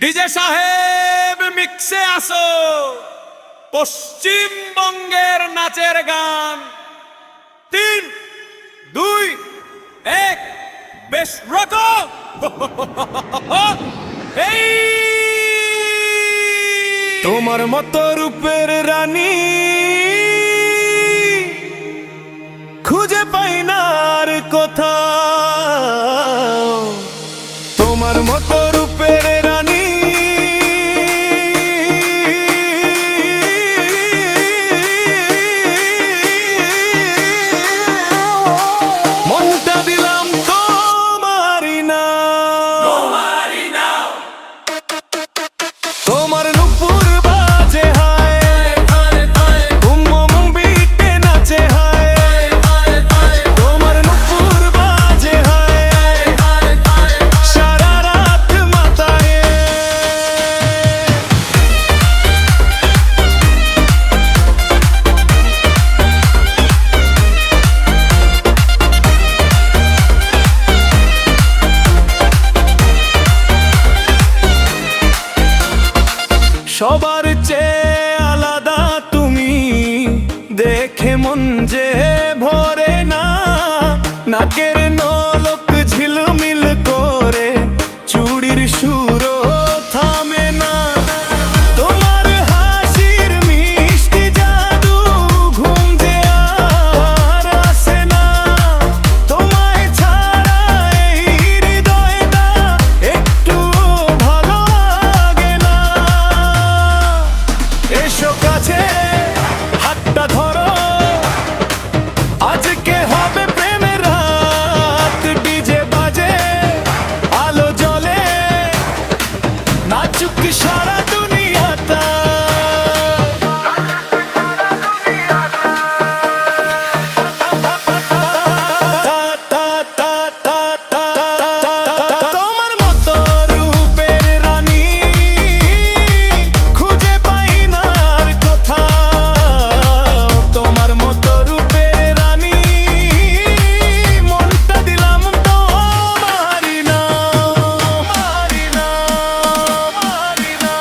DJ সাহেব মিক্সে আসো পশ্চিমবঙ্গের নাচের গান। 3, 2, 1 বেশ রকো। এই তোমার মতো রূপের রানী খুঁজে পাই না আর কোথাও। তোমার মতো রূপের রানী মনটা দিলাম তোমারই না। তোমার নুপুর বাজে হায়, ঘুম বিটে নাচে হায়। তোমার নুপুর বাজে হায়, সারা রাত মাতায়ে। সবার চেয়ে আলাদা তুমি, দেখে মন যে ভরে না। নাকের নলক ঝিলমিল করে, চুড়ির সুরও থামে না। তোমার হাসির মিষ্টি জাদু, ঘুম যে আর আসে না। তোমায় ছাড়া এই হৃদয়টা একটু ভালো লাগে না। এসো কাছে হাতটা ধরো, আজকে হবে প্রেমের রাত। ডিজে বাজে, আলো জ্বলে, নাচুক সারা দুনিয়াটা। তোমার মতো রূপের রানী খুঁজে পাই না আর কোথাও। তোমার মতো রূপের রানী মনটা দিলাম তোমারই না, মারি না, মারি না।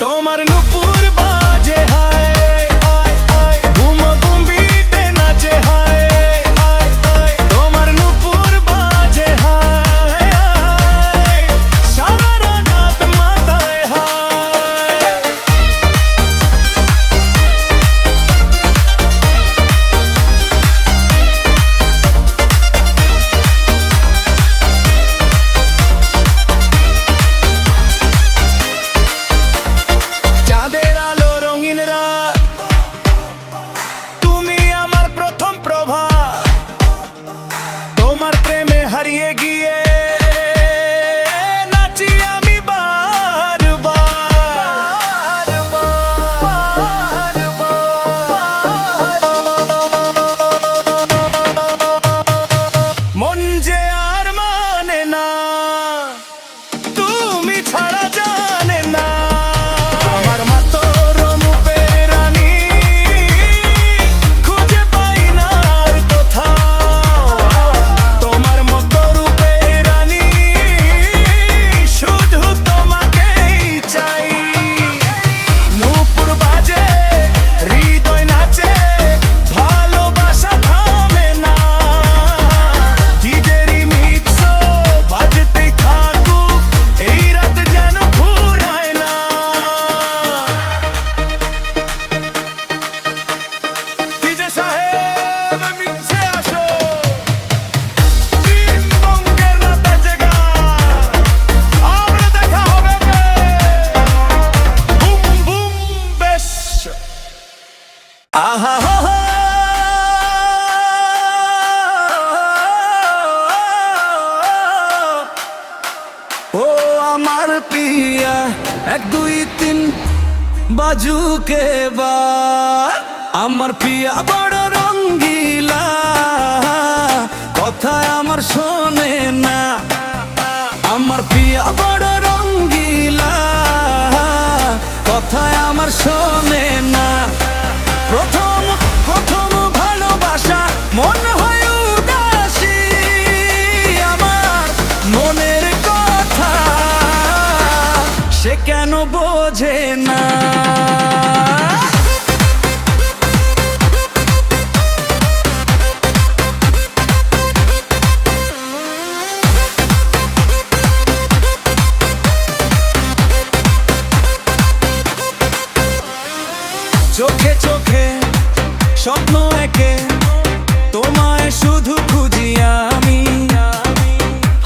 তোমার নুপুর বাজে হায়, ঘুম বিটে নাচে হায়। তোমার নুপুর বাজে হায়, সারা রাত মাতায়ে হায়। চাঁদের আলো রঙিন রাত, তুমি আমার প্রথম প্রভাত। তোমার প্রেমে হারিয়ে গিয়ে নাচি আমি বারবার। মন যে আর মানে না, তুমি ছাড়া জানে না। আমার মতো রূপের রানী খুঁজে পাই না আর কোথাও। তোমার মতো রূপের রানী শুধু তোমাকেই চাই। নূপুর বাজে, হৃদয় নাচে, ভালোবাসা থামে না। ডিজেরই মিক্স বাজতেই থাকুক, এই রাত যেন ঘুরায় না। ডিজে সাহেব মিক্সে আসো, পশ্চিমবঙ্গের রাতের জায়গা। আমরা দেখা হবে বুম বুম বেশ। আহা হো হো। ও আমার পিয়া, 1, 2, 3 বাজুকে বার। আমার পিয়া বড় রঙ্গিলা, কথায় আমার শোনে না। আমার পিয়া বড় রঙ্গিলা, কথায় আমার শোনে না। প্রথম প্রথম ভালোবাসা মন হয় উদাসী, আমার বোঝে না। চোখে চোখে স্বপ্ন এঁকে তোমায় শুধু খুঁজি আমি,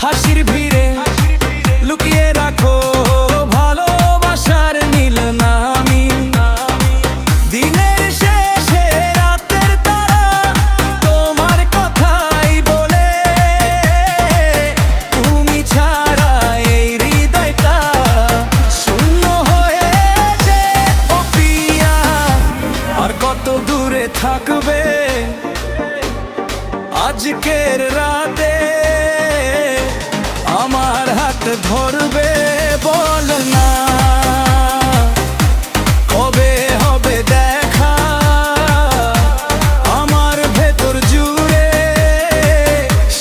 হাসির ভিড়ে লুকিয়ে রাখো ভালোবাসার নীল নামি। দিনের শেষে রাতের তারা তোমার কথাই বলে, তুমি ছাড়া এই হৃদয়টা শূন্য হয়েছে ও পিয়া। আর কত দূরে থাকবে আজকের রাতে, আমার হাত ধরবে বল না। কবে হবে দেখা আমার ভেতর জুড়ে,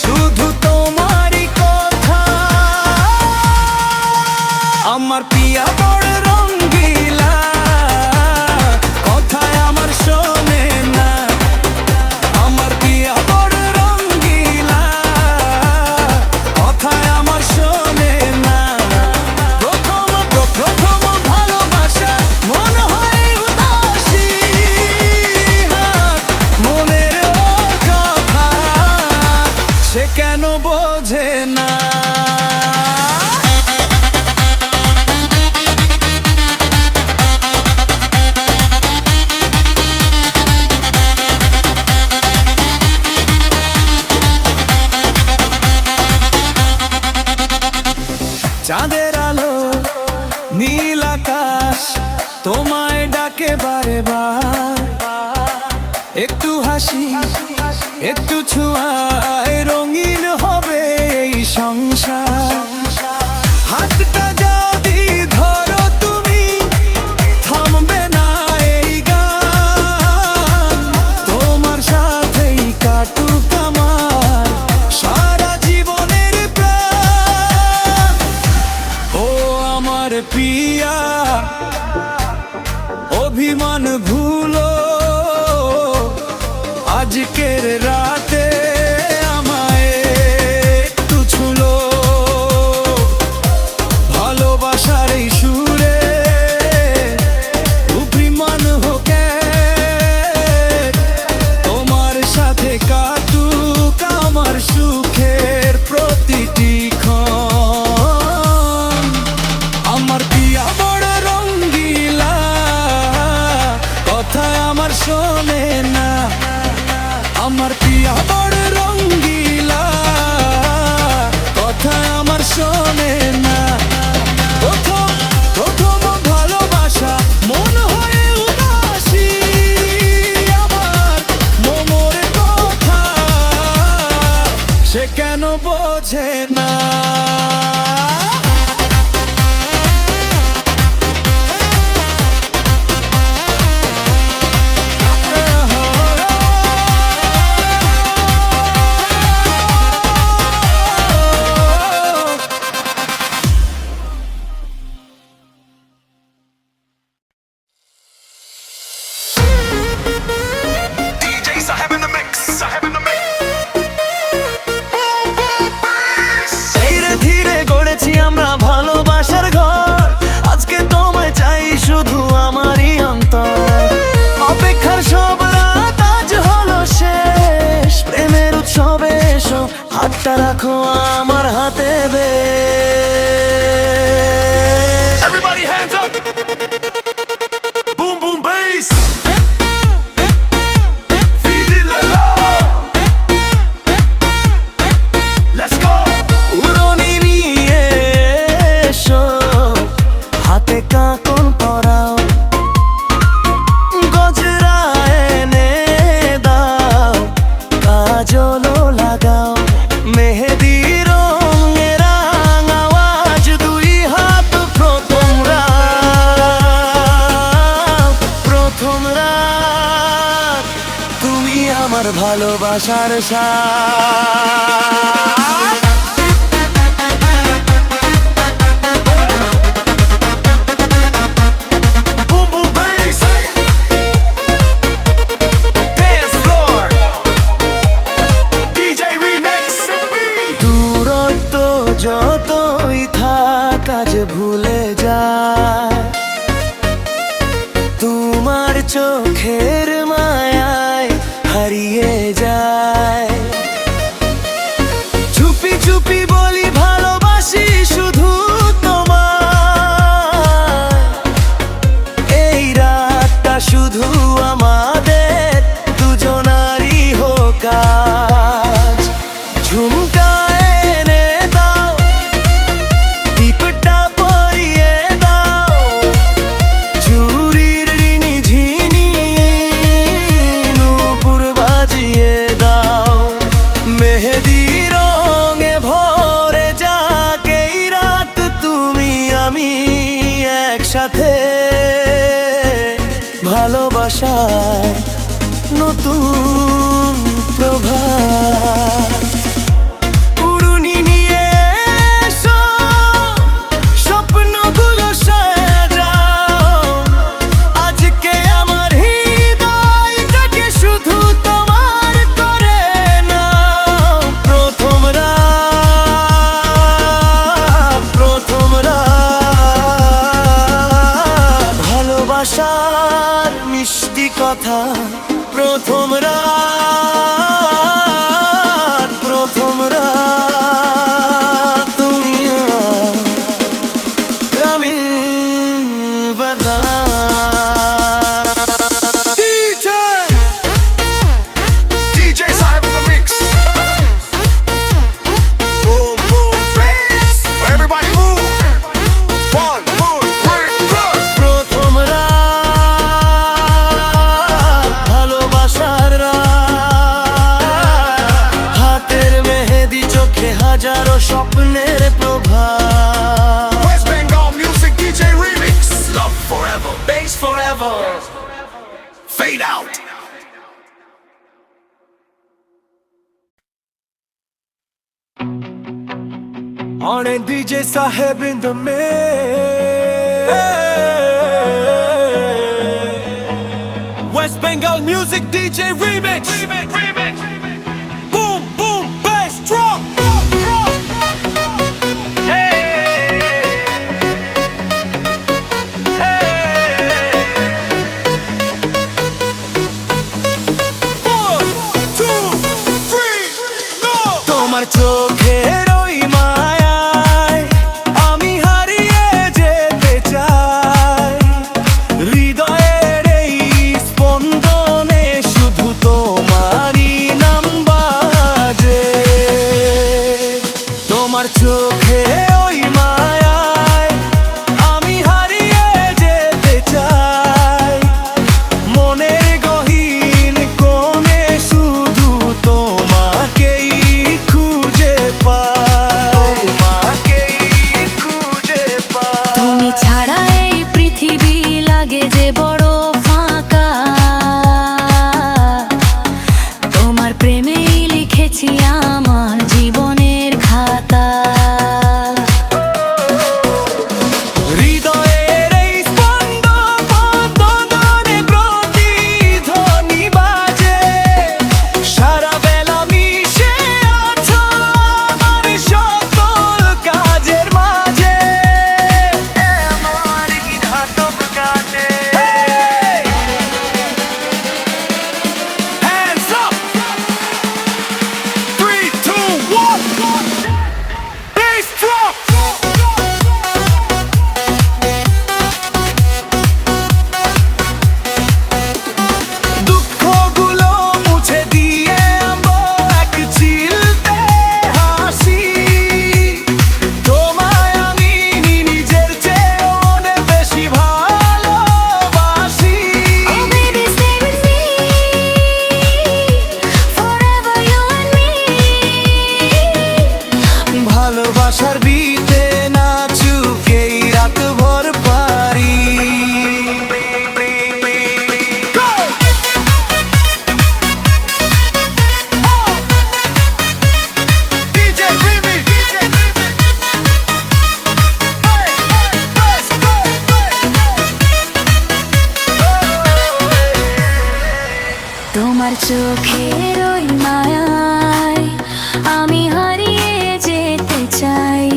শুধু তোমারই কথা। আমার পিয়া বড় রঙ্গিলা, কথায় আমার শোনে না। আমার পিয়া বড় রঙ্গিলা, কথায় আমার শোনে না। প্রথম ভালোবাসা মন হয় উদাসী, মনের কথা সে কেন বোঝে না। চাঁদের আলো নীল আকাশ তোমায় ডাকে বারে বার, একটু হাসি একটু ছোঁয়ায় রঙিন হবে এই সংসার। হাতটা যদি ধরো তুমি থামবে না এই গান, তোমার সাথেই কাটুক আমার সারা জীবনের প্রাণ। ও আমার পিয়া অভিমান ভুলো, আজকের রাতে আমায় একটু ছুলো। ভালোবাসার এই সুরে অভিমান হোকে, তোমার সাথে কাটুক আমার সুখের প্রতিটি ক্ষণ। আমার পিয়া বড় রঙ্গিলা, কথায় আমার শোনে না। আমার পিয়া বড় রঙ্গিলা, কথায় আমার শোনে না। প্রথম ভালোবাসা মন হয়ে উদাসী, আমার মনের কথা সে কেন বোঝে না। ধীরে ধীরে গড়েছি আমরা ভালোবাসার ঘর, আজকে তোমায় চাই শুধু আমারই অন্তর। অপেক্ষার সব রাত আজ হলো শেষ, প্রেমের উৎসবে এসো হাতটা রাখো আমার হাতে বেশ। Everybody hands up! Boom boom bass! কাকন পরাও, গজরা এনে দাও, কাজলও লাগাও, মেহেদি রঙের আওয়াজ দুই হাত প্রথম রাত। তুমি আমার ভালোবাসার সাথ। যতই থাক আজ ভুলে যায় তোমার চোখের মায়ায় হারিয়ে যায়। চুপি চুপি বলি ভালোবাসি শুধু তোমায়, এই রাতটা শুধু আমাদের দুজনারই হোক আজ। ঝুমকা এনে দাও, দীপটা পরিয়ে দাও, চুরির রিনি ঝিনি নূপুর বাজিয়ে দাও। মেহেদি রঙে ভরে যাক এই রাত, তুমি আমি একসাথে ভালোবাসায় নতুন প্রভাত। উড়ুনি নিয়ে এসো, স্বপ্নগুলো সাজাও, আজকে আমার হৃদয়টাকে শুধু তোমার করে নাও। প্রথম রাত, প্রথম রাত, ভালোবাসার মিষ্টি কথা। প্রথম রাত, প্রথম রাত, তুমি আমি বাধা। DJ Saheb in the mix. Boom, boom, bass. Everybody move. 1, 2, 3, go. প্রথম রাত, ভালোবাসার রাত, হাতের মেহেদি চোখে হাজারো স্বপ্নের প্রভা। West Bengal Music DJ Remix. Love forever, bass forever. Fade out. On a DJ Saheb in the mix. West Bengal Music DJ Remix. Boom, boom, bass, drop. তোমার চোখের ওই মায়ায় আমি হারিয়ে যেতে চাই, হৃদয়ের এই স্পন্দনে শুধু তোমারই নাম বাজে। তোমার চোখে ওই মায়ায় আমি হারিয়ে যেতে চাই, মনের গহীন কোণে শুধু তোমাকেই খুঁজে পাই, তোমাকেই খুঁজে পাই। তুমি ছাড়া এই পৃথিবী লাগে যে বড় ফাঁকা, তোমার প্রেমেই লিখেছি আমার জীবনের খাতা। হৃদয়ের এই স্পন্দনে প্রতিধ্বনি বাজে, সারা বেলা মিশে আছো আমার সকল কাজের মাঝে। আমার কি ধাতব কাটে। Hands up! 3, 2, 1. Bass drop! দুঃখগুলো মুছে দিয়ে আমো এক চিলতে হাসি, তোমায় আমি নিজের চেয়ে অনেক বেশি ভালোবাসি। Oh baby stay with me, forever you and me. ভালোবাসার বিতে নাচুক এই রাত ভর পারি। Go! DJ Remix. Hey, hey, bass, bass, bass. তোমার চোখের ওই মায়ায় আমি হারিয়ে যেতে চাই,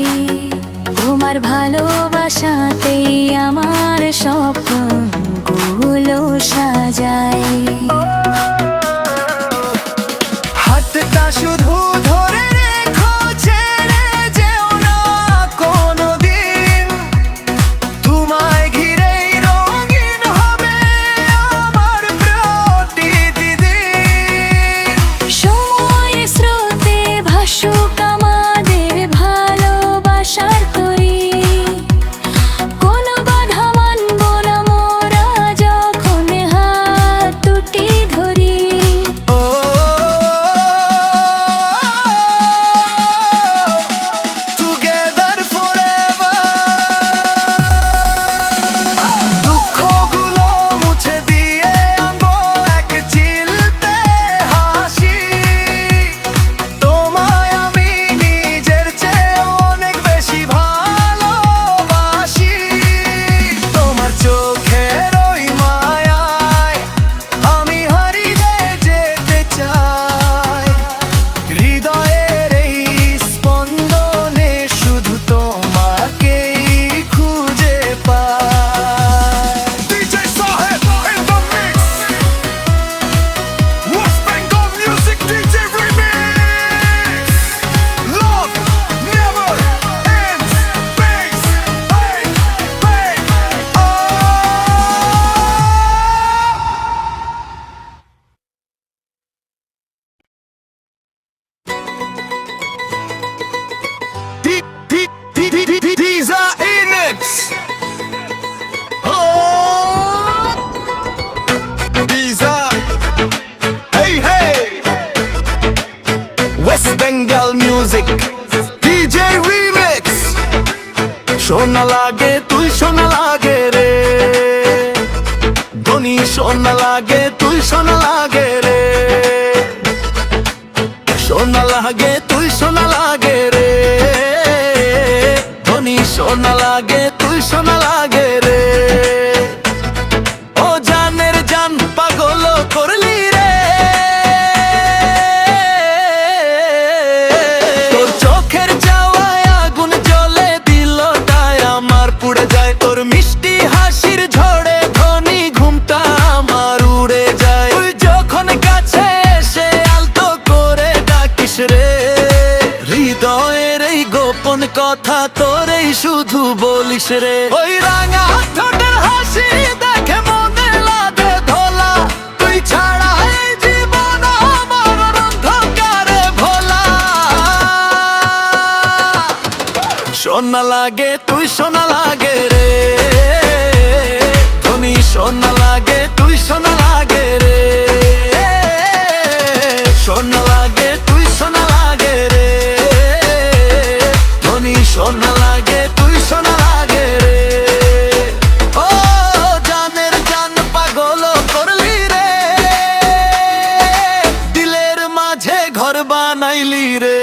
তোমার ভালোবাসাতেই আমার স্বপ্নগুলো সাজাই। হাতটা শুধু ধরে রেখো, ছেড়ে যেও না কোনোদিন। তোমায় ঘিরেই রঙিন হবে আমার প্রতিদিন। সময়ের স্রোতে ভাসুক আমাদের ভালোবাসার তরী, কোনো বাধা মানব না মোরা যখন হাত দুটি ধরি। Together forever. দুঃখগুলো মুছে দিয়ে আনবো এক চিলতে হাসি। তোমায় আমি নিজের চেয়ে অনেক বেশি ভালোবাসি। তোমার চোখের ওই মায়ায় আমি হারিয়ে যেতে চাই। হৃদয়ের এই স্পন্দনে শুধু তোমাকেই খুঁজে পাই। DJ Saheb in the mix. West Bengal Music DJ Remix. Love never ends. Bass, hey, hey, oh. These are Enix. Oh, these are hey hey. West Bengal Music DJ Remix. সোনা লাগে তুই সোনা লাগে রে, ধনী সোনা লাগে তুই সোনা লাগে রে, সোনা লাগে তুই সোনা লাগে রে, ধনী সোনা লাগে তুই সোনা লাগে রে। ও জানের জান পাগল করলি রে, তোর চোখের চাওয়ায় আগুন জ্বলে দিলটায় আমার পুড়ে যায়। তোর মিষ্টি হাসির ঝড়ে ধনী ঘুমটা আমার উড়ে যায়। তুই যখন কাছে এসে আলতো করে ডাকিস রে, হৃদয়ের এই গোপন কথা তোরেই শুধু বলিস রে। ওই রাঙা ঠোঁটের হাসি দেখে মনে লাগে ধোলা, তুই ছাড়া এই জীবন আমার অন্ধকারে ভোলা। সোনা লাগে তুই সোনা লাগে রে, ধনী সোনা লাগে তুই সোনা লাগে রে, সোনা লাগে তুই সোনা লাগে রে, ধনী সোনা লাগে তুই সোনা লাগে রে। ও জানের জান পাগল করলি রে, দিলের মাঝে ঘর বানাইলি রে।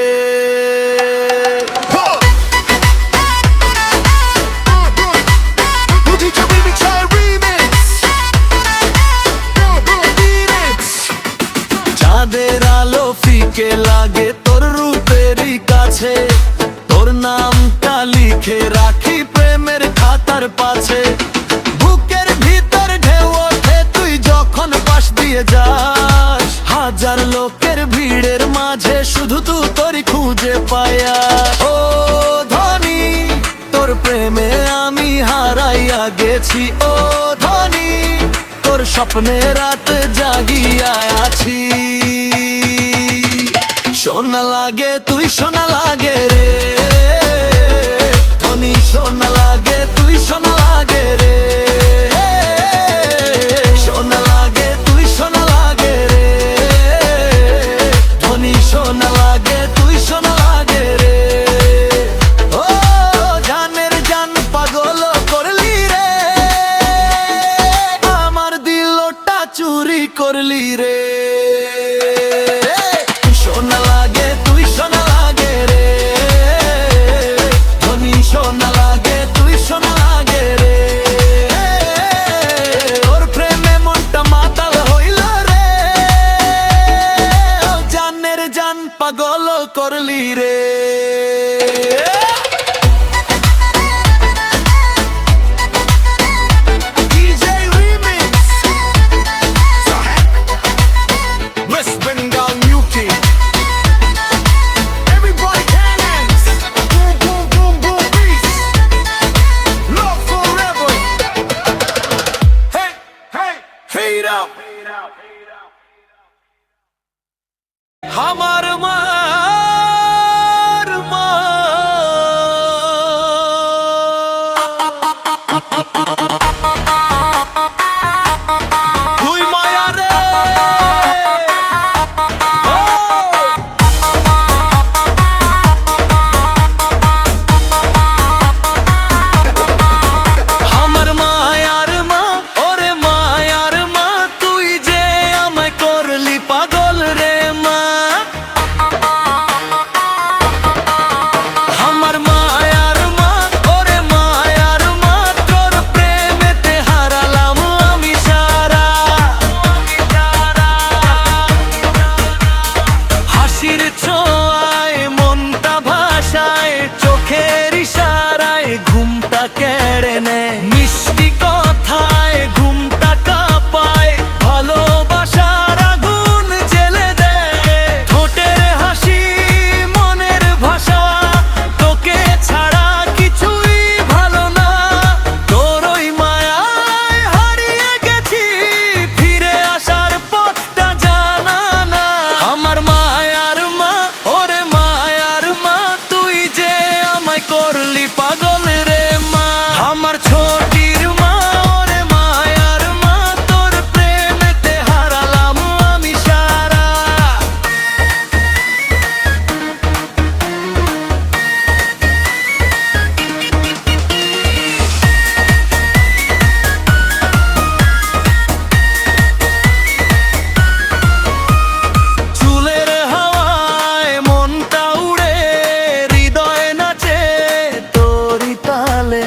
চাঁদের আলো ফিকে লাগে তোর রূপেরই কাছে, তোর নামটা লিখে রাখি প্রেমের খাতার পাছে। বুকের ভিতর ঢেউ ওঠে তুই যখন পাশ দিয়ে যাস, হাজার লোকের ভিড়ের মাঝে শুধু তুই তোরই খুঁজে পায়া। ও ধনী তোর প্রেমে আমি হারাইয়া গেছি, ও ধনী তোর স্বপ্নে রাত জাগিয়া আছি। সোনা লাগে তুই সোনা লাগে রে, ধনী সোনা লাগে তুই সোনা লাগে রে, সোনা লাগে তুই সোনা লাগে রে, ধনী সোনা লাগে তুই সোনা লাগে রে। ও জানের জান পাগল করলি রে, আমার দিলটা চুরি করলি রে। সোনা লাগে তুই সোনা লাগে রে, কেড়ে নেয় মিষ্টি কথায় ঘুমটা কাঁপায় ভালোবাসার আগুন জ্বেলে দেয় ঠোঁটের হাসি মনের ভাষা তোকে ছাড়া কিছুই ভালো না তোর ওই মায়ায় হারিয়ে গেছি ফিরে আসার পথটা জানা না আমার মায়ার মা ওরে মায়ার মা তুই যে আমায় করলি পাগল রে মা আমার ছোটির মা ওরে মায়ার মা তোর প্রেমেতে হারালাম আমি সারা চুলের হাওয়ায় মনটা উড়ে হৃদয় নাচে তোরি তালে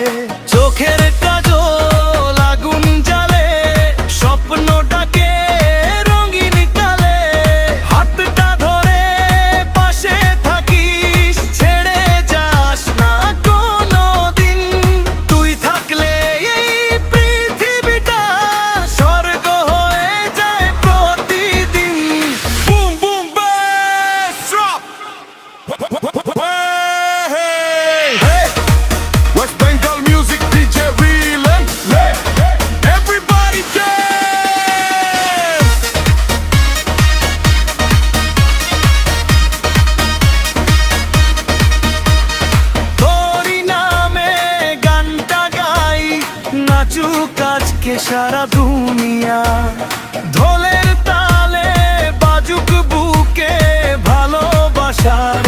চোখের কাজল আগুন জ্বালে স্বপ্নটাকে রঙিন কালে হাতটা ধরে পাশে থাকিস ছেড়ে যাস না কোনোদিন তুই থাকলে এই পৃথিবীটা স্বর্গ হয়ে যায় প্রতিদিন Boom, boom, bass drop. Hey, hey. West Bengal music, DJ Reelan. Everybody dance. তোরি নামে গানটা গাই নাচুক আজকে সারা দুনিয়া ঢোলের তালে বাজুক বুকে ভালোবাসার